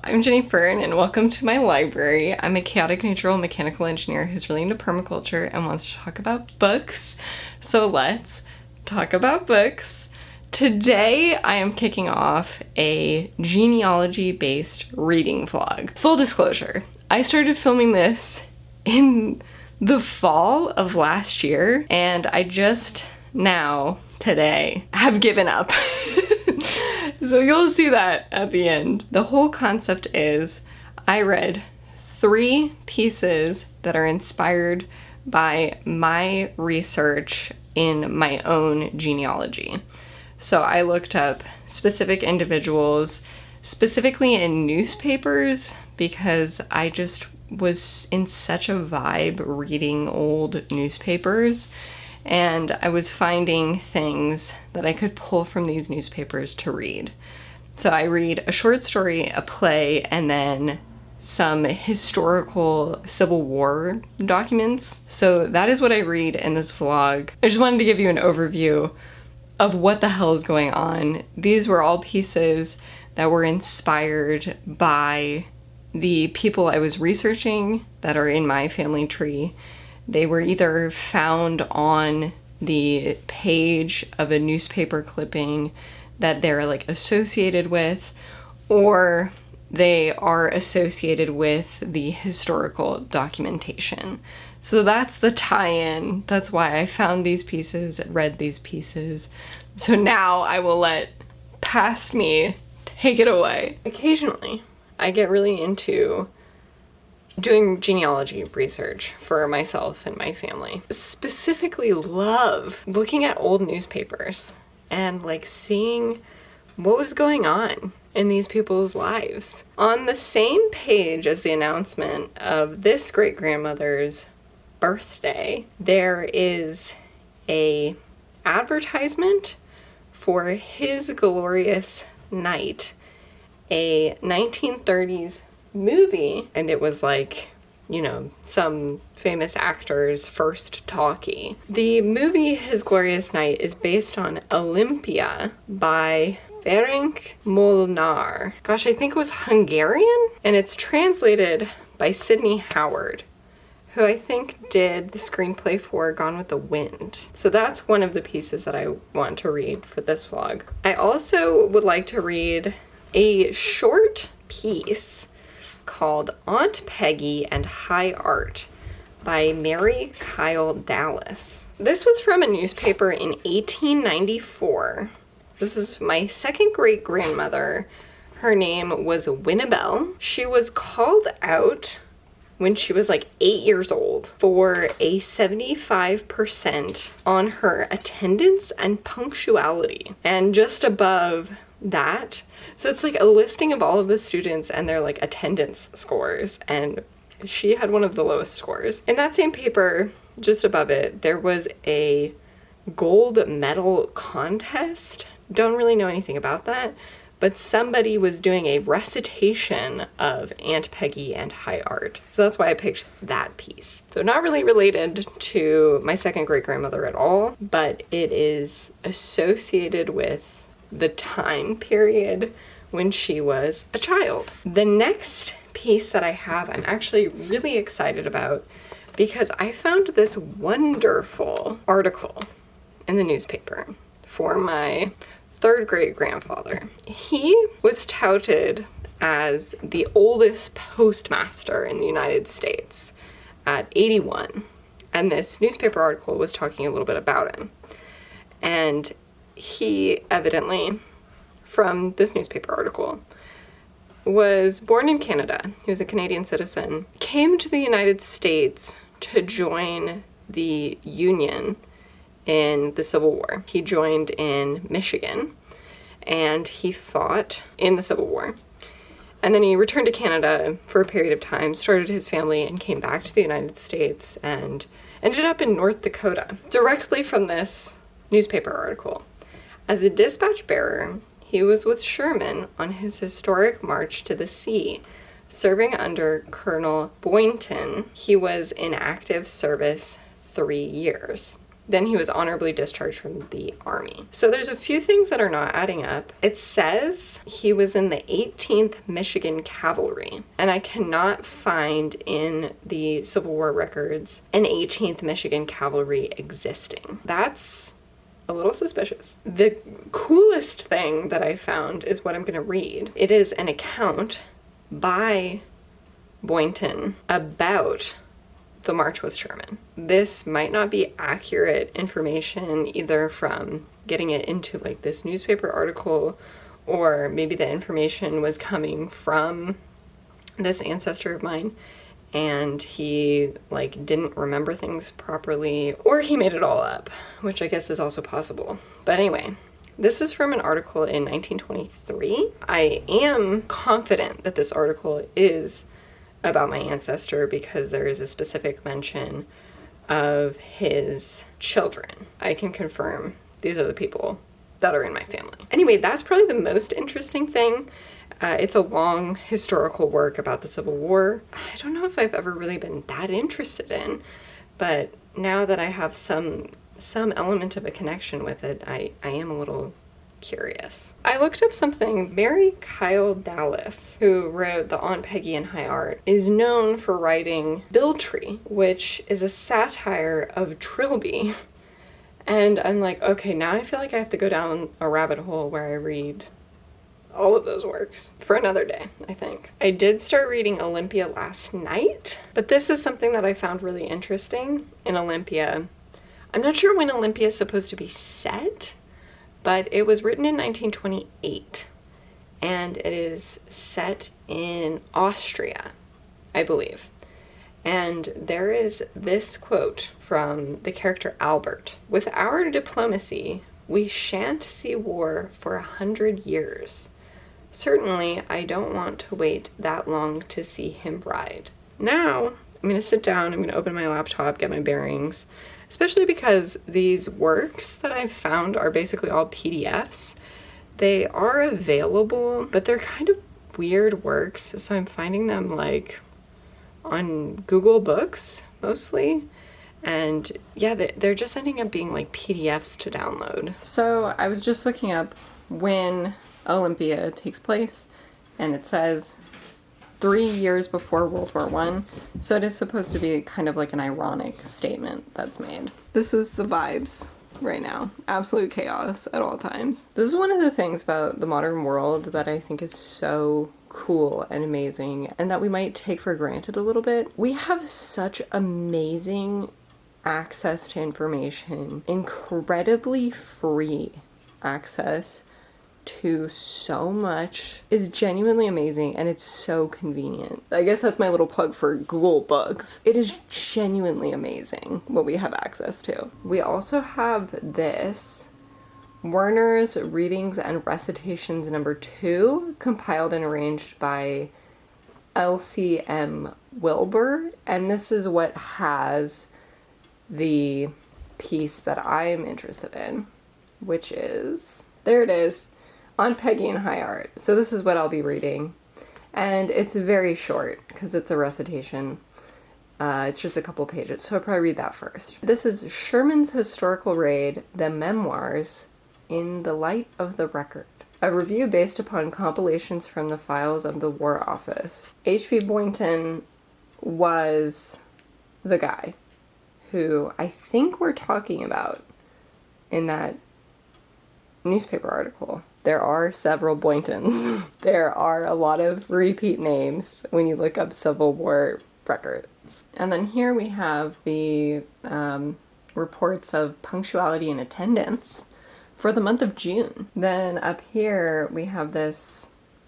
I'm Jenny Fern, and welcome to my library. I'm a chaotic neutral mechanical engineer who's really into permaculture and wants to talk about books. So let's talk about books. Today I am kicking off a genealogy-based reading vlog. Full disclosure, I started filming this in the fall of last year, and I just now, today, have given up. So you'll see that at the end. The whole concept is I read 3 pieces that are inspired by my research in my own genealogy. So I looked up specific individuals, specifically in newspapers, because I just was in such a vibe reading old newspapers. And I was finding things that I could pull from these newspapers to read. So I read a short story, a play, and then some historical Civil War documents. So that is what I read in this vlog. I just wanted to give you an overview of what the hell is going on. These were all pieces that were inspired by the people I was researching that are in my family tree. They were either found on the page of a newspaper clipping that they're like associated with, or they are associated with the historical documentation. So that's the tie-in. That's why I found these pieces, read these pieces. So now I will let past me take it away. Occasionally, I get really into doing genealogy research for myself and my family. Specifically love looking at old newspapers and like seeing what was going on in these people's lives. On the same page as the announcement of this great-grandmother's birthday, there is a advertisement for His Glorious Night, a 1930s movie, and it was like, you know, some famous actor's first talkie. The movie His Glorious Night is based on Olympia by Ferenc Molnar. Gosh, I think it was Hungarian, and it's translated by Sidney Howard, who I think did the screenplay for Gone with the Wind. So that's one of the pieces that I want to read for this vlog. I also would like to read a short piece called Aunt Peggy and High Art by Mary Kyle Dallas. This was from a newspaper in 1894. This is my second great-grandmother. Her name was Winnabelle. She was called out when she was like 8 years old for a 75% on her attendance and punctuality. And just above that, so it's like a listing of all of the students and their like attendance scores, and she had one of the lowest scores. In that same paper, just above it, there was a gold medal contest. Don't really know anything about that, but somebody was doing a recitation of Aunt Peggy and High Art. So that's why I picked that piece. So not really related to my second great-grandmother at all, but it is associated with the time period when she was a child. The next piece that I have, I'm actually really excited about because I found this wonderful article in the newspaper for my third great-grandfather. He was touted as the oldest postmaster in the United States at 81. And this newspaper article was talking a little bit about him. And he evidently, from this newspaper article, was born in Canada. He was a Canadian citizen, came to the United States to join the Union in the Civil War. He joined in Michigan, and he fought in the Civil War. And then he returned to Canada for a period of time, started his family, and came back to the United States and ended up in North Dakota, directly from this newspaper article. As a dispatch bearer, he was with Sherman on his historic march to the sea, serving under Colonel Boynton. He was in active service 3 years. Then he was honorably discharged from the army. So there's a few things that are not adding up. It says he was in the 18th Michigan Cavalry, and I cannot find in the Civil War records an 18th Michigan Cavalry existing. That's a little suspicious. The coolest thing that I found is what I'm going to read. It is an account by Boynton about the march with Sherman. This might not be accurate information either from getting it into like this newspaper article, or maybe the information was coming from this ancestor of mine and he like didn't remember things properly, or he made it all up, which I guess is also possible. But anyway, this is from an article in 1923. I am confident that this article is about my ancestor because there is a specific mention of his children. I can confirm these are the people that are in my family. Anyway, that's probably the most interesting thing. It's a long historical work about the Civil War. I don't know if I've ever really been that interested in, but now that I have some element of a connection with it, I am a little curious. I looked up something. Mary Kyle Dallas, who wrote the Aunt Peggy and High Art, is known for writing Biltrey, which is a satire of Trilby. And I'm like, okay, now I feel like I have to go down a rabbit hole where I read all of those works for another day, I think. I did start reading Olympia last night, but this is something that I found really interesting in Olympia. I'm not sure when Olympia is supposed to be set, but it was written in 1928, and it is set in Austria, I believe. And there is this quote from the character Albert. "With our diplomacy, we shan't see war for 100 years. Certainly, I don't want to wait that long to see him ride." Now, I'm going to sit down, I'm going to open my laptop, get my bearings, especially because these works that I've found are basically all PDFs. They are available, but they're kind of weird works, so I'm finding them like on Google Books mostly. And yeah, they're just ending up being like PDFs to download. So I was just looking up when Olympia takes place, and it says 3 years before World War I. So it is supposed to be kind of like an ironic statement that's made. This is the vibes right now. Absolute chaos at all times. This is one of the things about the modern world that I think is so cool and amazing, and that we might take for granted a little bit. We have such amazing access to information, incredibly free access to so much. Is genuinely amazing, and it's so convenient. I guess that's my little plug for Google Books. It is genuinely amazing what we have access to. We also have this Werner's Readings and Recitations #2, compiled and arranged by L.C.M. Wilbur, and this is what has the piece that I'm interested in, which is, there it is, On Peggy and High Art. So this is what I'll be reading, and it's very short because it's a recitation. It's just a couple pages, so I'll probably read that first. This is Sherman's historical raid, the Memoirs, in the light of the record. A review based upon compilations from the files of the War Office. H.V. Boynton was the guy who I think we're talking about in that newspaper article. There are several Boyntons. There are a lot of repeat names when you look up Civil War records. And then here we have the reports of punctuality and attendance for the month of June. Then up here we have this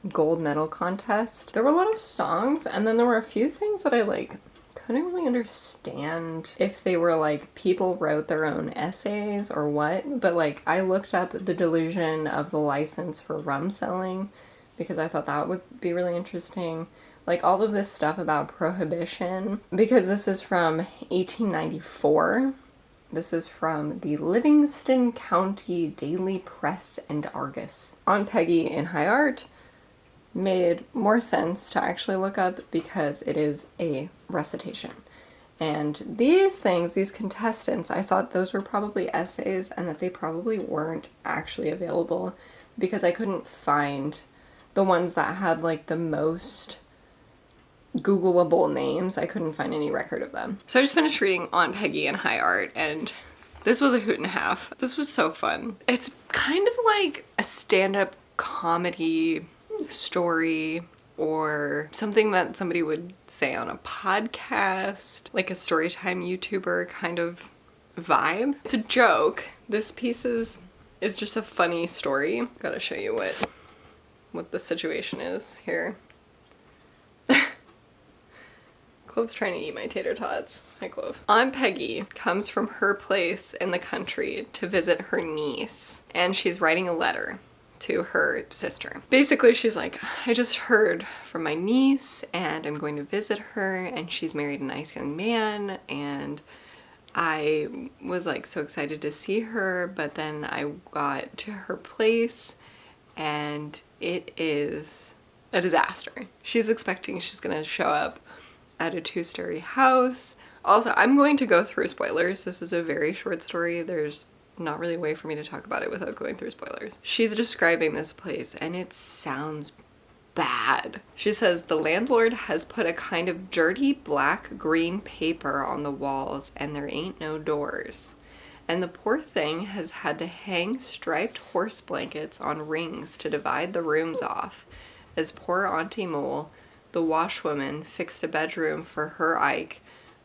gold medal contest. There were a lot of songs, and then there were a few things that I couldn't really understand if they were people wrote their own essays or what, but I looked up the delusion of the license for rum selling because I thought that would be really interesting. All of this stuff about prohibition, because this is from 1894. This is from the Livingston County Daily Press and Argus. On Peggy in High Art made more sense to actually look up because it is a recitation. And these things, these contestants, I thought those were probably essays and that they probably weren't actually available because I couldn't find the ones that had like the most Googleable names. I couldn't find any record of them. So I just finished reading On Peggy and High Art, and this was a hoot and a half. This was so fun. It's kind of like a stand-up comedy story or something that somebody would say on a podcast, like a storytime YouTuber kind of vibe. It's a joke. This piece is just a funny story. Gotta show you what the situation is here. Clove's trying to eat my tater tots. Hi, Clove. Aunt Peggy comes from her place in the country to visit her niece, and she's writing a letter to her sister. Basically, she's like, I just heard from my niece and I'm going to visit her, and she's married a nice young man, and I was like so excited to see her, but then I got to her place and it is a disaster. She's expecting she's gonna show up at a 2-story house. Also, I'm going to go through spoilers. This is a very short story. There's not really a way for me to talk about it without going through spoilers. She's describing this place and it sounds bad. She says the landlord has put a kind of dirty black-green paper on the walls and there ain't no doors. And the poor thing has had to hang striped horse blankets on rings to divide the rooms off, as poor Auntie Mole, the washwoman, fixed a bedroom for her Ike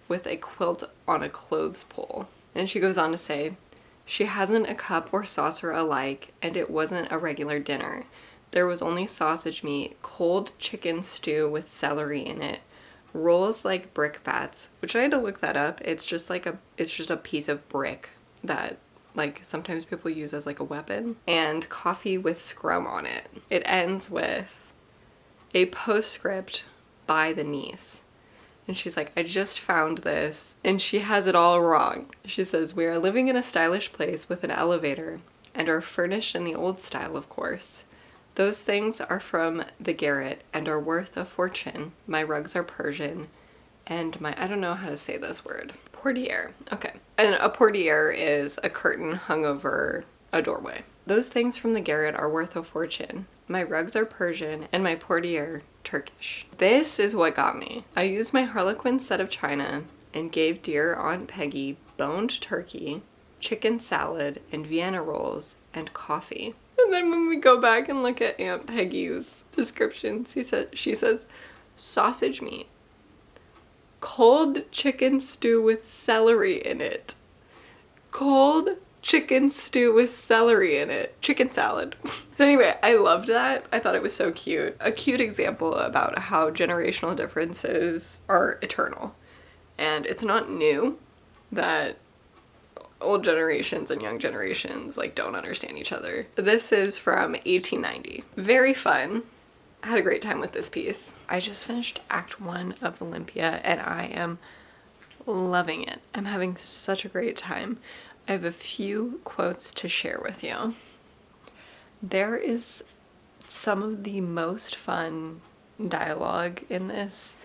with a quilt on a clothes pole. And she goes on to say, she hasn't a cup or saucer alike, and it wasn't a regular dinner. There was only sausage meat, cold chicken stew with celery in it, rolls like brickbats, which I had to look that up. It's just a piece of brick that like sometimes people use as like a weapon, and coffee with scrum on it. It ends with a postscript by the niece. And she's like, I just found this, and she has it all wrong. She says, we are living in a stylish place with an elevator and are furnished in the old style, of course. Those things are from the garret and are worth a fortune. My rugs are Persian and I don't know how to say this word. Portiere. Okay. And a portiere is a curtain hung over a doorway. Those things from the garret are worth a fortune. My rugs are Persian and my portiere Turkish. This is what got me. I used my Harlequin set of china and gave dear Aunt Peggy boned turkey, chicken salad, and Vienna rolls, and coffee. And then when we go back and look at Aunt Peggy's descriptions, she says, sausage meat, cold chicken stew with celery in it. Cold chicken stew with celery in it. Chicken salad. So anyway, I loved that. I thought it was so cute. A cute example about how generational differences are eternal. And it's not new that old generations and young generations like don't understand each other. This is from 1890. Very fun. I had a great time with this piece. I just finished Act 1 of Olympia and I am loving it. I'm having such a great time. I have a few quotes to share with you. There is some of the most fun dialogue in this.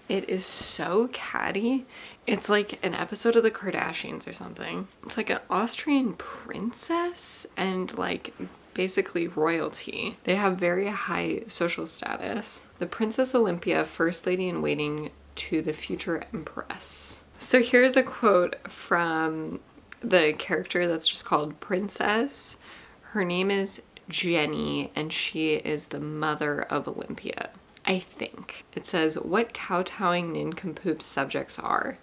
It is so catty. It's like an episode of the Kardashians or something. It's like an Austrian princess and like basically royalty. They have very high social status. The Princess Olympia, first lady in waiting to the future empress. So here's a quote from the character that's just called Princess. Her name is Jenny and she is the mother of Olympia, I think. It says, what kowtowing nincompoops subjects are.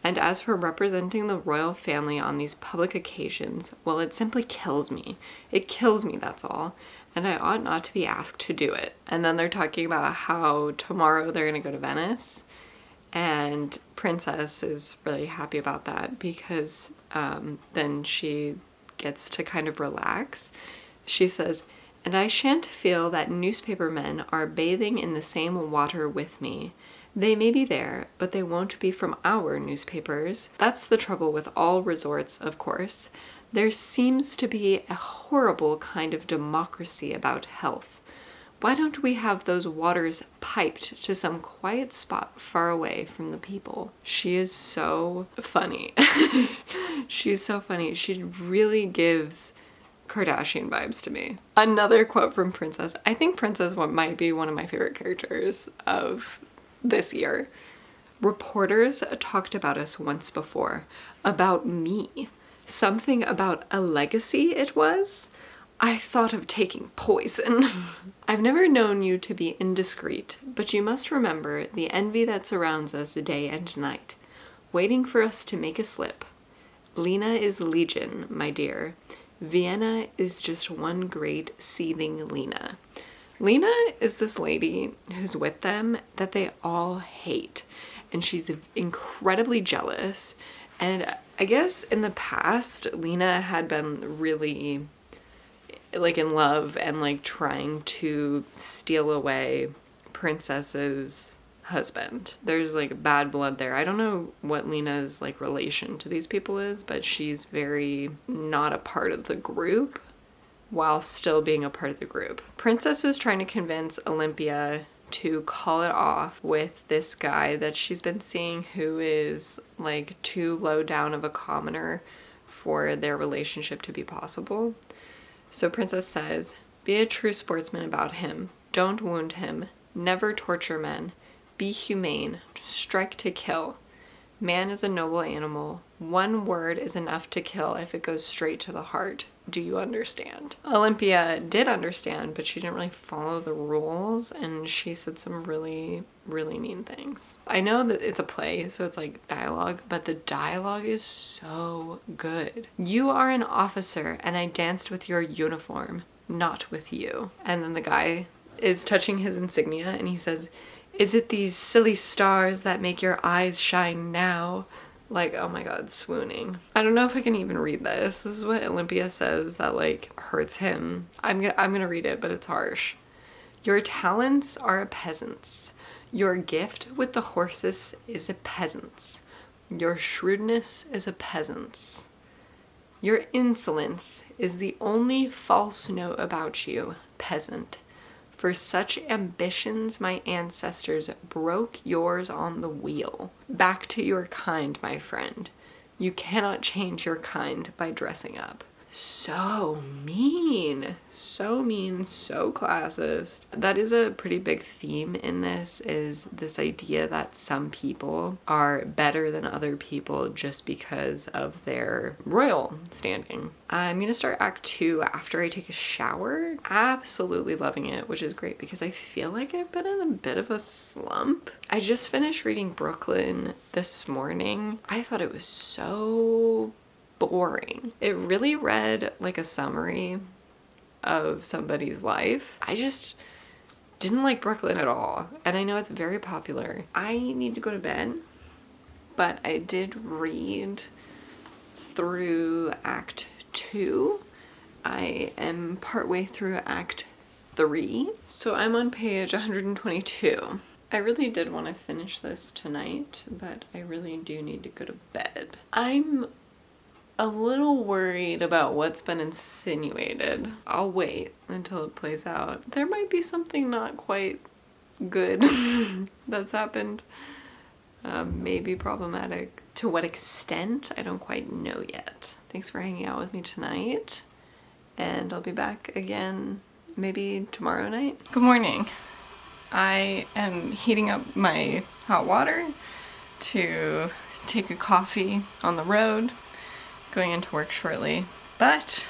And as for representing the royal family on these public occasions, well, it simply kills me. It kills me, that's all. And I ought not to be asked to do it. And then they're talking about how tomorrow they're going to go to Venice. And Princess is really happy about that because then she gets to kind of relax. She says, and I shan't feel that newspaper men are bathing in the same water with me. They may be there, but they won't be from our newspapers. That's the trouble with all resorts, of course. There seems to be a horrible kind of democracy about health. Why don't we have those waters piped to some quiet spot far away from the people? She is so funny. She's so funny. She really gives Kardashian vibes to me. Another quote from Princess. I think Princess might be one of my favorite characters of this year. Reporters talked about us once before. About me. Something about a legacy it was. I thought of taking poison. I've never known you to be indiscreet, but you must remember the envy that surrounds us day and night, waiting for us to make a slip. Lena is legion, my dear. Vienna is just one great seething Lena. Lena is this lady who's with them that they all hate, and she's incredibly jealous. And I guess in the past, Lena had been really like in love and like trying to steal away Princess's husband. There's like bad blood there. I don't know what Lena's like relation to these people is, but she's very not a part of the group while still being a part of the group. Princess is trying to convince Olympia to call it off with this guy that she's been seeing who is like too low down of a commoner for their relationship to be possible. So Princess says, be a true sportsman about him. Don't wound him. Never torture men. Be humane. Strike to kill. Man is a noble animal. One word is enough to kill if it goes straight to the heart. Do you understand? Olympia did understand, but she didn't really follow the rules, and she said some really, really mean things. I know that it's a play, so it's like dialogue, but the dialogue is so good. You are an officer, and I danced with your uniform, not with you. And then the guy is touching his insignia, and he says, is it these silly stars that make your eyes shine now? Like, oh my god, swooning. I don't know if I can even read this. This is what Olympia says that like hurts him. I'm gonna read it, but it's harsh. Your talents are a peasant's. Your gift with the horses is a peasant's. Your shrewdness is a peasant's. Your insolence is the only false note about you, peasant. For such ambitions my ancestors broke yours on the wheel. Back to your kind, my friend. You cannot change your kind by dressing up. So mean, so classist. That is a pretty big theme in this, is this idea that some people are better than other people just because of their royal standing. I'm gonna start Act 2 after I take a shower. Absolutely loving it, which is great because I feel like I've been in a bit of a slump. I just finished reading Brooklyn this morning. I thought it was so boring. It really read like a summary of somebody's life. I just didn't like Brooklyn at all, and I know it's very popular. I need to go to bed, but I did read through Act 2. I am partway through Act 3, so I'm on page 122. I really did want to finish this tonight, but I really do need to go to bed. I'm a little worried about what's been insinuated. I'll wait until it plays out. There might be something not quite good that's happened. Maybe problematic. To what extent, I don't quite know yet. Thanks for hanging out with me tonight, and I'll be back again maybe tomorrow night. Good morning. I am heating up my hot water to take a coffee on the road, going into work shortly, but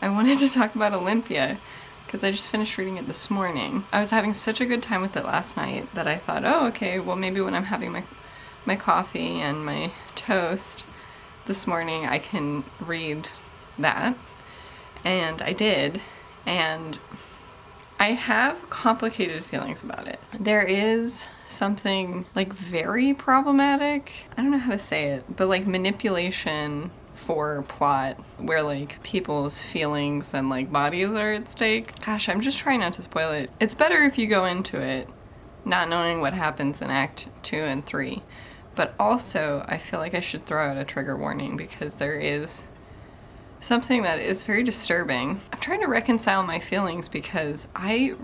I wanted to talk about Olympia because I just finished reading it this morning. I was having such a good time with it last night that I thought, oh, okay, well maybe when I'm having my coffee and my toast this morning, I can read that. And I did, and I have complicated feelings about it. There is something like very problematic, I don't know how to say it, but like manipulation for plot where like people's feelings and like bodies are at stake. Gosh, I'm just trying not to spoil it. It's better if you go into it not knowing what happens in Act 2 and 3. But also, I feel like I should throw out a trigger warning because there is something that is very disturbing. I'm trying to reconcile my feelings because I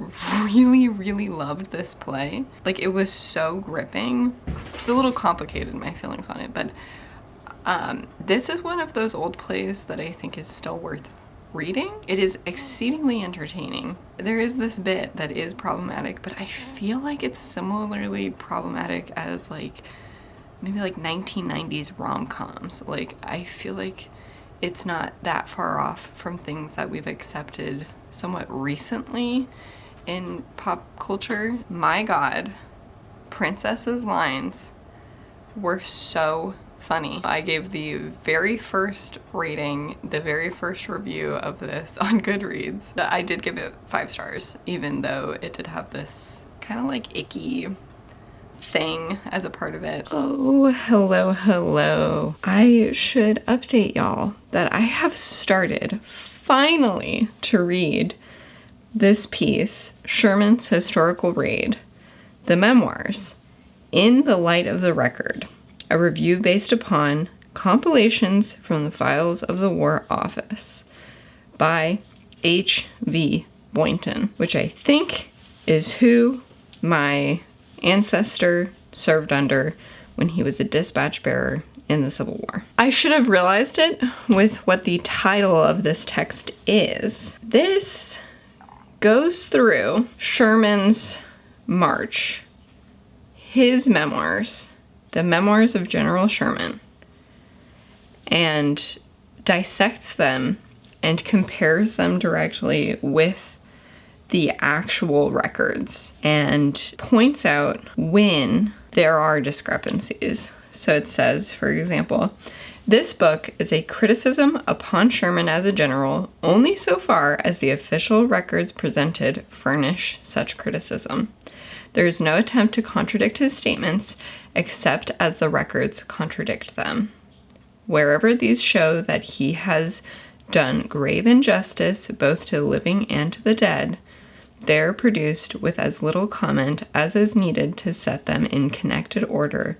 really, really loved this play. Like, it was so gripping. It's a little complicated, my feelings on it, but this is one of those old plays that I think is still worth reading. It is exceedingly entertaining. There is this bit that is problematic, but I feel like it's similarly problematic as like maybe like 1990s rom-coms. Like, I feel like it's not that far off from things that we've accepted somewhat recently in pop culture. My God, Princess's lines were so funny. I gave the very first rating, the very first review of this on Goodreads. I did give it 5 stars, even though it did have this kind of like icky thing as a part of it. Oh, hello. I should update y'all that I have started finally to read this piece, Sherman's historical raid, the Memoirs, in the light of the record. A review based upon compilations from the files of the War Office by H.V. Boynton, which I think is who my ancestor served under when he was a dispatch bearer in the Civil War. I should have realized it with what the title of this text is. This goes through Sherman's march, his memoirs, the memoirs of General Sherman, and dissects them and compares them directly with the actual records and points out when there are discrepancies. So it says, for example, this book is a criticism upon Sherman as a general only so far as the official records presented furnish such criticism. There is no attempt to contradict his statements except as the records contradict them. Wherever these show that he has done grave injustice both to the living and to the dead, they are produced with as little comment as is needed to set them in connected order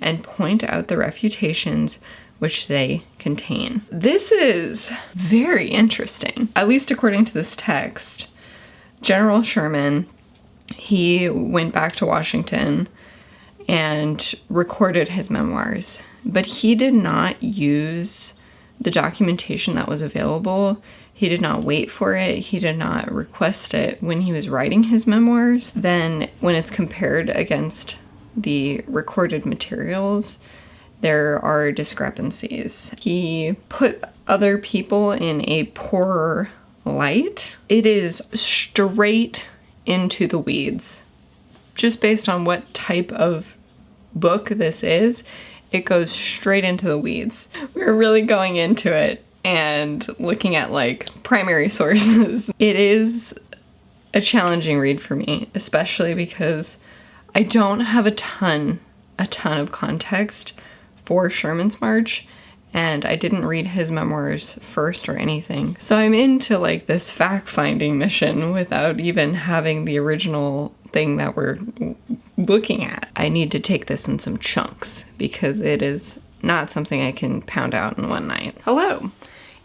and point out the refutations which they contain. This is very interesting, at least according to this text. General Sherman, he went back to Washington and recorded his memoirs, but he did not use the documentation that was available. He did not wait for it. He did not request it when he was writing his memoirs. Then when it's compared against the recorded materials, there are discrepancies. He put other people in a poorer light. It is straight into the weeds. Just based on what type of book this is, it goes straight into the weeds. We're really going into it and looking at like primary sources. It is a challenging read for me, especially because I don't have a ton of context for Sherman's March, and I didn't read his memoirs first or anything. So I'm into like this fact-finding mission without even having the original thing that we're looking at. I need to take this in some chunks because it is not something I can pound out in one night. Hello.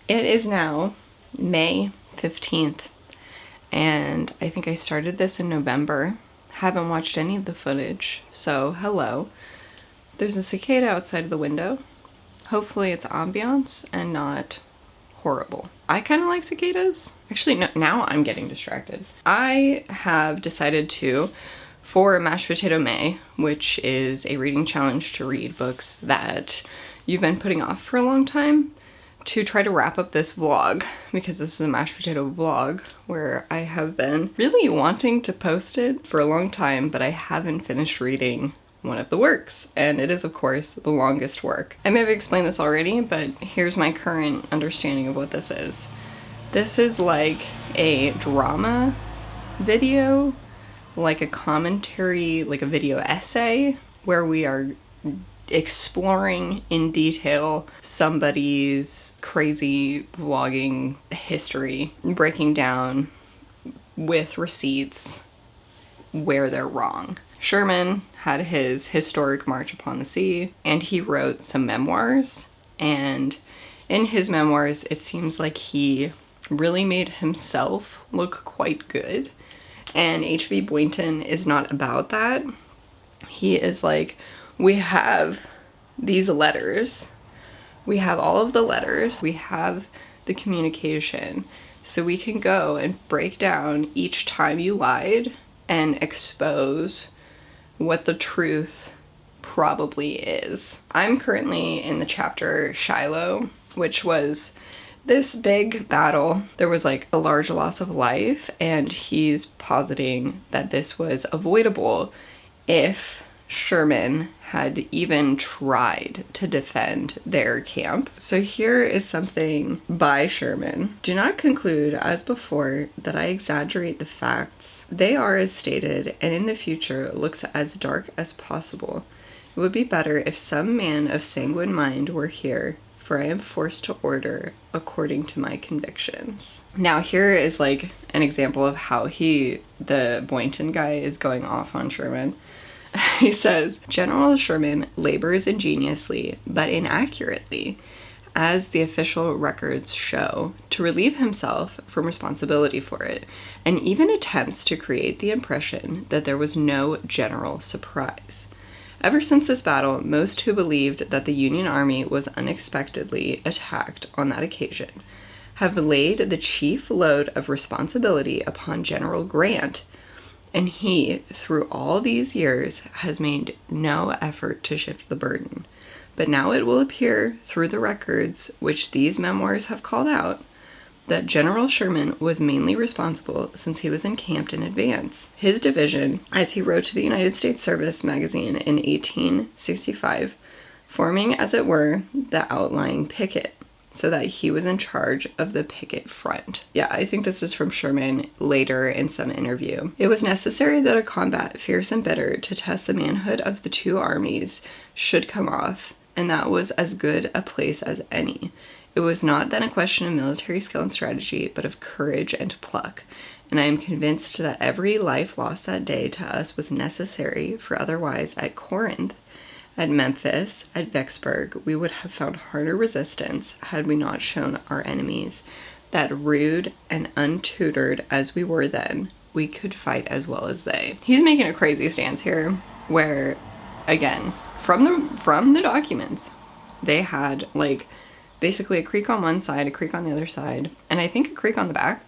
It is now May 15th, and I think I started this in November. Haven't watched any of the footage, so hello. There's a cicada outside of the window. Hopefully it's ambiance and not horrible. I kind of like cicadas. Actually, no, now I'm getting distracted. I have decided to, for Mashed Potato May, which is a reading challenge to read books that you've been putting off for a long time, to try to wrap up this vlog, because this is a mashed potato vlog where I have been really wanting to post it for a long time, but I haven't finished reading one of the works, and it is of course the longest work. I may have explained this already, but here's my current understanding of what this is. This is like a drama video, like a commentary, like a video essay, where we are exploring in detail somebody's crazy vlogging history, breaking down with receipts where they're wrong. Sherman had his historic march upon the sea, and he wrote some memoirs, and in his memoirs, it seems like he really made himself look quite good. And H.V. Boynton is not about that. He is like, we have these letters. We have all of the letters. We have the communication. So we can go and break down each time you lied and expose what the truth probably is. I'm currently in the chapter Shiloh, which was this big battle. There was like a large loss of life, and he's positing that this was avoidable if Sherman had even tried to defend their camp. So here is something by Sherman. Do not conclude, as before, that I exaggerate the facts. They are as stated, and in the future looks as dark as possible. It would be better if some man of sanguine mind were here, for I am forced to order according to my convictions. Now here is like an example of how the Boynton guy is going off on Sherman. He says, General Sherman labors ingeniously, but inaccurately, as the official records show, to relieve himself from responsibility for it, and even attempts to create the impression that there was no general surprise. Ever since this battle, most who believed that the Union Army was unexpectedly attacked on that occasion have laid the chief load of responsibility upon General Grant, and he, through all these years, has made no effort to shift the burden. But now it will appear through the records which these memoirs have called out that General Sherman was mainly responsible since he was encamped in advance. His division, as he wrote to the United States Service magazine in 1865, forming, as it were, the outlying picket, so that he was in charge of the picket front. Yeah, I think this is from Sherman later in some interview. It was necessary that a combat fierce and bitter to test the manhood of the two armies should come off, and that was as good a place as any. It was not then a question of military skill and strategy, but of courage and pluck, and I am convinced that every life lost that day to us was necessary, for otherwise at Corinth, at Memphis, at Vicksburg, we would have found harder resistance had we not shown our enemies that, rude and untutored as we were then, we could fight as well as they. He's making a crazy stance here, where, again, from the documents, they had like basically a creek on one side, a creek on the other side, and I think a creek on the back.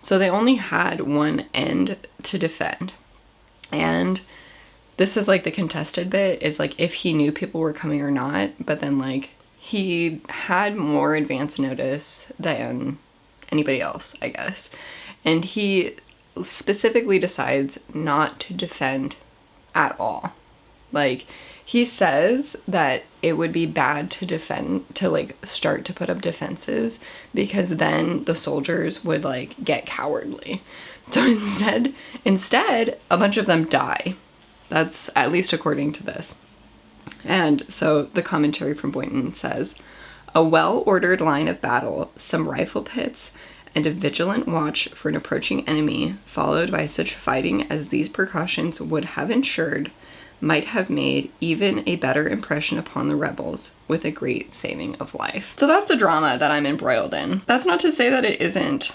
So they only had one end to defend. And this is like the contested bit, is like if he knew people were coming or not, but then like he had more advance notice than anybody else, I guess. And he specifically decides not to defend at all. Like, he says that it would be bad to defend, to like start to put up defenses, because then the soldiers would like get cowardly. So instead, a bunch of them die. That's at least according to this. And so the commentary from Boynton says, a well-ordered line of battle, some rifle pits, and a vigilant watch for an approaching enemy, followed by such fighting as these precautions would have ensured, might have made even a better impression upon the rebels, with a great saving of life. So that's the drama that I'm embroiled in. That's not to say that it isn't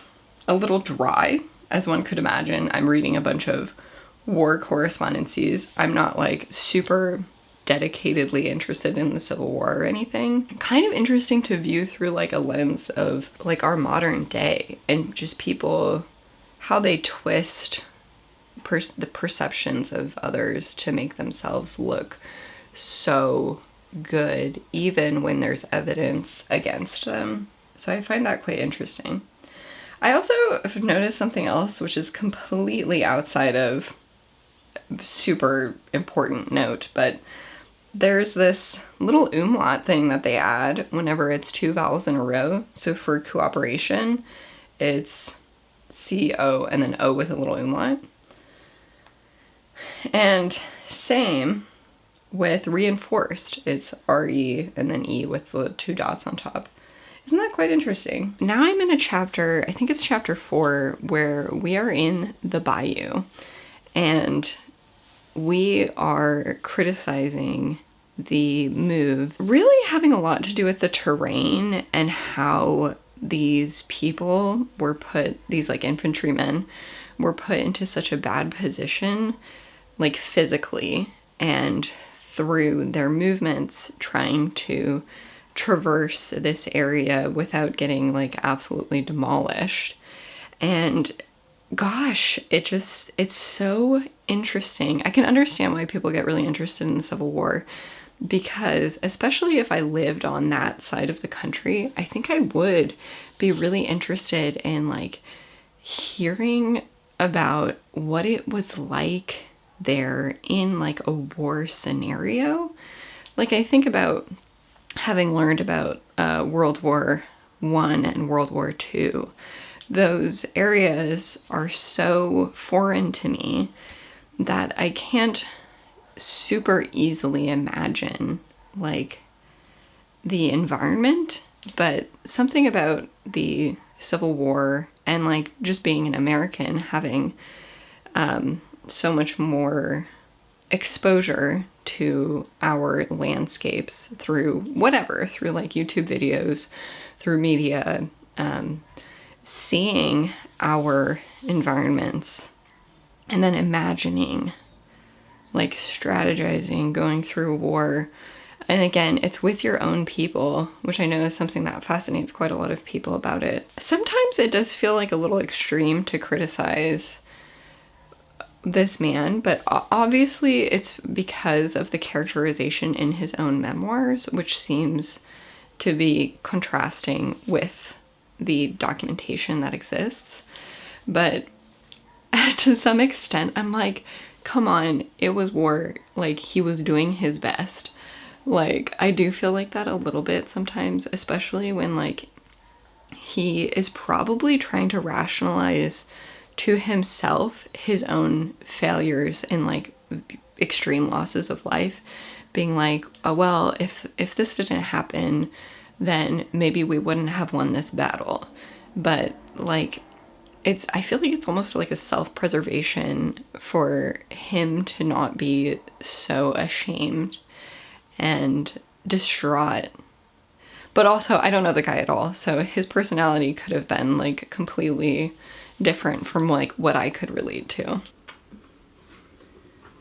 a little dry, as one could imagine. I'm reading a bunch of war correspondences. I'm not like super dedicatedly interested in the Civil War or anything. Kind of interesting to view through like a lens of like our modern day, and just people, how they twist the perceptions of others to make themselves look so good, even when there's evidence against them. So I find that quite interesting. I also have noticed something else, which is completely outside of super important note, but there's this little umlaut thing that they add whenever it's two vowels in a row. So for cooperation, it's C-O and then O with a little umlaut. And same with reinforced, it's R-E and then E with the two dots on top. Isn't that quite interesting? Now I'm in a chapter, I think it's chapter 4, where we are in the bayou, and we are criticizing the move really having a lot to do with the terrain and how these people were put, these like infantrymen were put into such a bad position, like physically, and through their movements trying to traverse this area without getting like absolutely demolished. And gosh, it's so interesting. I can understand why people get really interested in the Civil War, because especially if I lived on that side of the country, I think I would be really interested in like hearing about what it was like there in like a war scenario. Like I think about having learned about World War I and World War II. Those areas are so foreign to me that I can't super easily imagine like the environment, but something about the Civil War and like just being an American, having so much more exposure to our landscapes through whatever, through like YouTube videos, through media, seeing our environments and then imagining, like strategizing, going through a war. And again, it's with your own people, which I know is something that fascinates quite a lot of people about it. Sometimes it does feel like a little extreme to criticize this man, but obviously it's because of the characterization in his own memoirs, which seems to be contrasting with the documentation that exists. But to some extent, I'm like, come on, it was war. Like, he was doing his best. Like, I do feel like that a little bit sometimes, especially when, like, he is probably trying to rationalize to himself his own failures and, like, extreme losses of life, being like, oh, well, if this didn't happen, then maybe we wouldn't have won this battle. But, like, I feel like it's almost like a self-preservation for him to not be so ashamed and distraught. But also, I don't know the guy at all, so his personality could have been like completely different from like what I could relate to.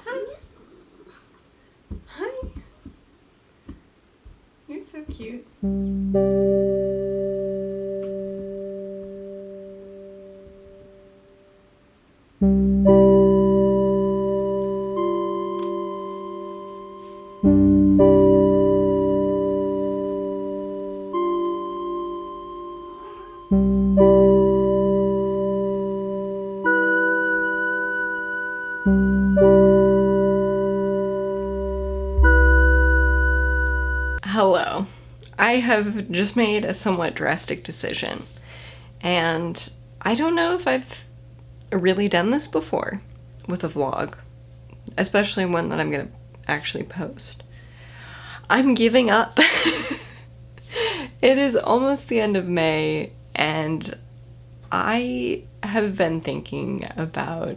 Hi. Hi. You're so cute. Hello. I have just made a somewhat drastic decision, and I don't know if I've really done this before with a vlog, especially one that I'm gonna actually post. I'm giving up. It is almost the end of May, and I have been thinking about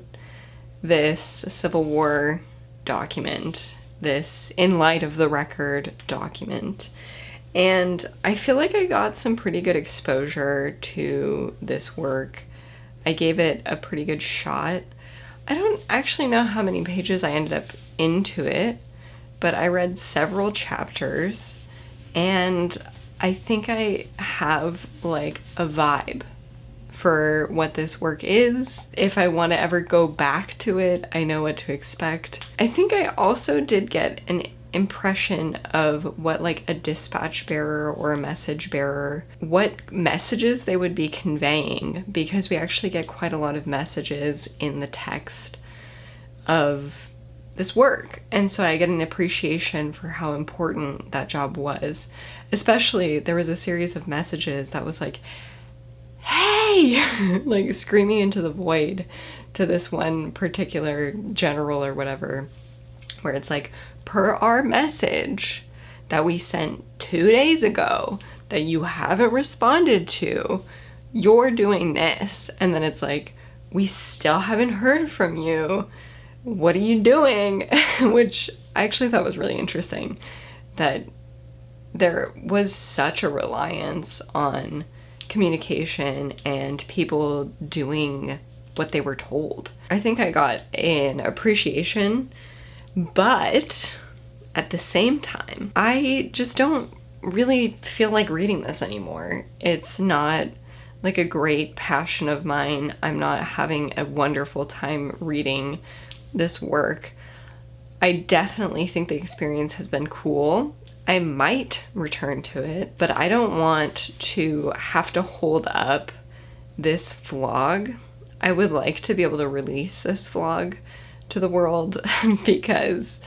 this Civil War document, this In Light of the Record document, and I feel like I got some pretty good exposure to this work. I gave it a pretty good shot. I don't actually know how many pages I ended up into it, but I read several chapters, and I think I have like a vibe for what this work is. If I want to ever go back to it, I know what to expect. I think I also did get an impression of what like a dispatch bearer or a message bearer, what messages they would be conveying, because we actually get quite a lot of messages in the text of this work. And so I get an appreciation for how important that job was. Especially, there was a series of messages that was like, hey, like screaming into the void to this one particular general or whatever, where it's like, per our message that we sent 2 days ago that you haven't responded to, you're doing this. And then it's like, we still haven't heard from you. What are you doing? Which I actually thought was really interesting, that there was such a reliance on communication and people doing what they were told. I think I got an appreciation, but at the same time, I just don't really feel like reading this anymore. It's not like a great passion of mine. I'm not having a wonderful time reading this work. I definitely think the experience has been cool. I might return to it, but I don't want to have to hold up this vlog. I would like to be able to release this vlog to the world because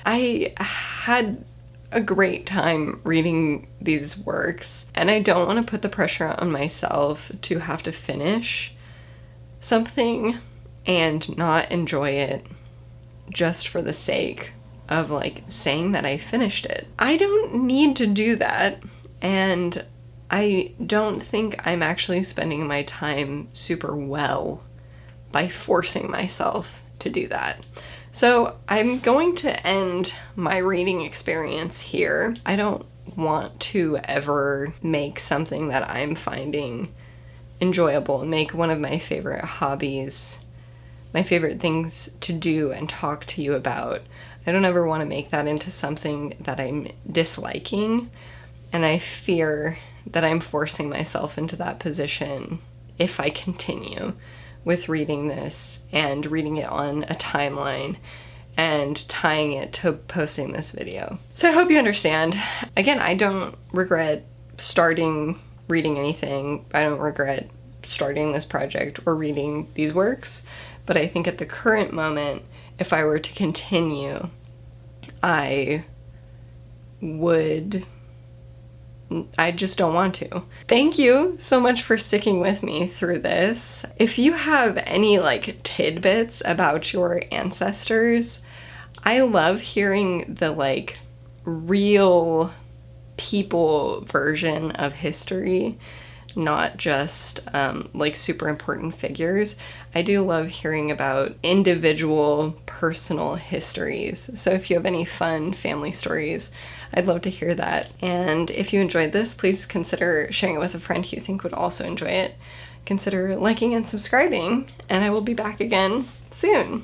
I had a great time reading these works, and I don't want to put the pressure on myself to have to finish something and not enjoy it just for the sake of like saying that I finished it. I don't need to do that, and I don't think I'm actually spending my time super well by forcing myself to do that. So I'm going to end my reading experience here. I don't want to ever make something that I'm finding enjoyable, make one of my favorite hobbies, my favorite things to do and talk to you about. I don't ever want to make that into something that I'm disliking, and I fear that I'm forcing myself into that position if I continue with reading this and reading it on a timeline and tying it to posting this video. So I hope you understand. Again, I don't regret starting reading anything. I don't regret starting this project or reading these works, but I think at the current moment, if I were to continue, I just don't want to. Thank you so much for sticking with me through this. If you have any like tidbits about your ancestors, I love hearing the like real people version of history, not just like super important figures. I do love hearing about individual personal histories. So if you have any fun family stories, I'd love to hear that. And if you enjoyed this, please consider sharing it with a friend who you think would also enjoy it. Consider liking and subscribing, and I will be back again soon.